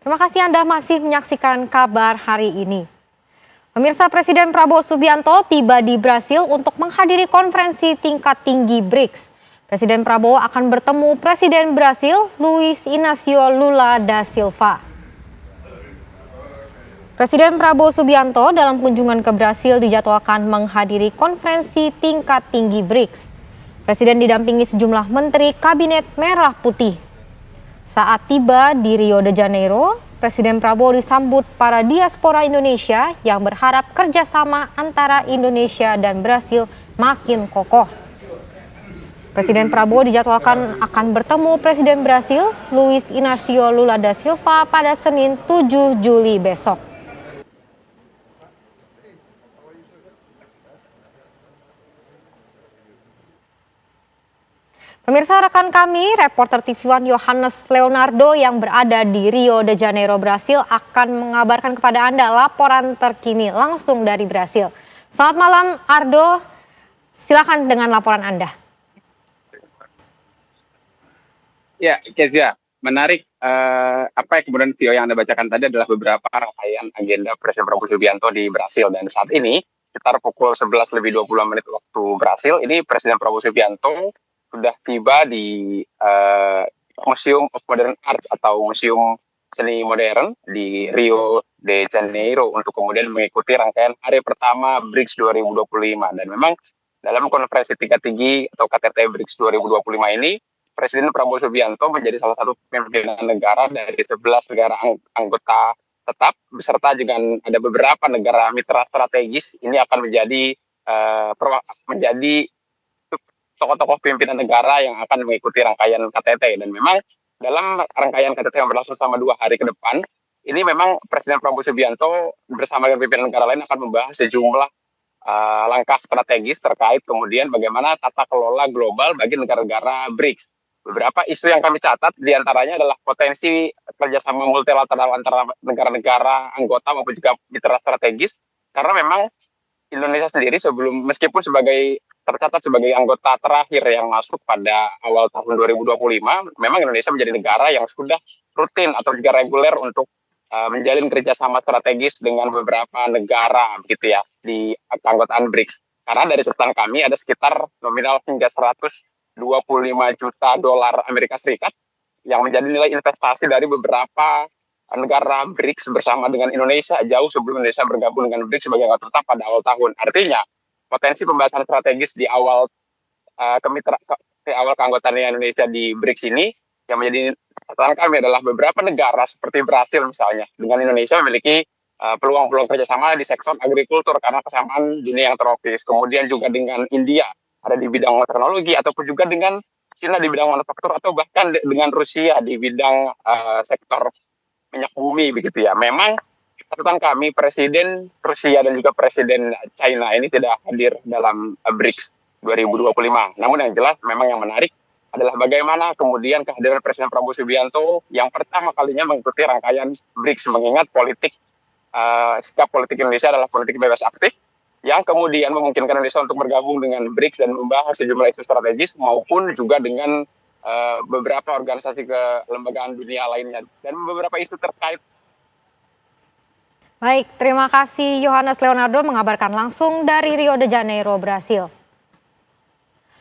Terima kasih Anda masih menyaksikan kabar hari ini. Pemirsa, Presiden Prabowo Subianto tiba di Brasil untuk menghadiri konferensi tingkat tinggi BRICS. Presiden Prabowo akan bertemu Presiden Brasil Luiz Inácio Lula da Silva. Presiden Prabowo Subianto dalam kunjungan ke Brasil dijadwalkan menghadiri konferensi tingkat tinggi BRICS. Presiden didampingi sejumlah menteri Kabinet Merah Putih. Saat tiba di Rio de Janeiro, Presiden Prabowo disambut para diaspora Indonesia yang berharap kerjasama antara Indonesia dan Brasil makin kokoh. Presiden Prabowo dijadwalkan akan bertemu Presiden Brasil Luiz Inácio Lula da Silva pada Senin 7 Juli besok. Pemirsa, rekan kami, reporter TV One Yohanes Leonardo yang berada di Rio de Janeiro, Brasil akan mengabarkan kepada Anda laporan terkini langsung dari Brasil. Selamat malam, Ardo. Silakan dengan laporan Anda. Ya, Kezia, menarik apa yang kemudian video yang Anda bacakan tadi adalah beberapa rangkaian agenda Presiden Prabowo Subianto di Brasil. Dan saat ini, sekitar pukul 11:20 waktu Brasil, ini Presiden Prabowo Subianto sudah tiba di Museum of Modern Arts atau Museum Seni Modern di Rio de Janeiro untuk kemudian mengikuti rangkaian hari pertama BRICS 2025. Dan memang dalam konferensi tingkat tinggi atau KTT BRICS 2025 ini, Presiden Prabowo Subianto menjadi salah satu pimpinan negara dari 11 negara anggota tetap, beserta dengan ada beberapa negara mitra strategis. Ini akan menjadi tokoh-tokoh pimpinan negara yang akan mengikuti rangkaian KTT. Dan memang dalam rangkaian KTT yang berlangsung selama 2 hari ke depan, ini memang Presiden Prabowo Subianto bersama dengan pimpinan negara lain akan membahas sejumlah langkah strategis terkait kemudian bagaimana tata kelola global bagi negara-negara BRICS. Beberapa isu yang kami catat diantaranya adalah potensi kerjasama multilateral antara negara-negara anggota maupun juga mitra strategis, karena memang Indonesia sendiri meskipun tercatat sebagai anggota terakhir yang masuk pada awal tahun 2025, memang Indonesia menjadi negara yang sudah rutin atau juga reguler untuk menjalin kerjasama strategis dengan beberapa negara begitu ya di keanggotaan BRICS. Karena dari catatan kami ada sekitar nominal hingga 125 juta dolar Amerika Serikat yang menjadi nilai investasi dari beberapa negara BRICS bersama dengan Indonesia jauh sebelum Indonesia bergabung dengan BRICS sebagai anggota tetap pada awal tahun. Artinya potensi pembahasan strategis di awal keanggotaan Indonesia di BRICS ini yang menjadi catatan kami adalah beberapa negara seperti Brasil misalnya dengan Indonesia memiliki peluang-peluang kerjasama di sektor agrikultur karena kesamaan dunia yang tropis. Kemudian juga dengan India ada di bidang teknologi, ataupun juga dengan China di bidang manufaktur, atau bahkan dengan Rusia di bidang sektor minyak bumi begitu ya. Memang catatan kami Presiden Rusia dan juga Presiden China ini tidak hadir dalam BRICS 2025. Namun yang jelas memang yang menarik adalah bagaimana kemudian kehadiran Presiden Prabowo Subianto yang pertama kalinya mengikuti rangkaian BRICS, mengingat sikap politik Indonesia adalah politik bebas aktif yang kemudian memungkinkan Indonesia untuk bergabung dengan BRICS dan membahas sejumlah isu strategis maupun juga dengan beberapa organisasi kelembagaan dunia lainnya dan beberapa isu terkait. Baik, terima kasih Yohanes Leonardo mengabarkan langsung dari Rio de Janeiro, Brasil.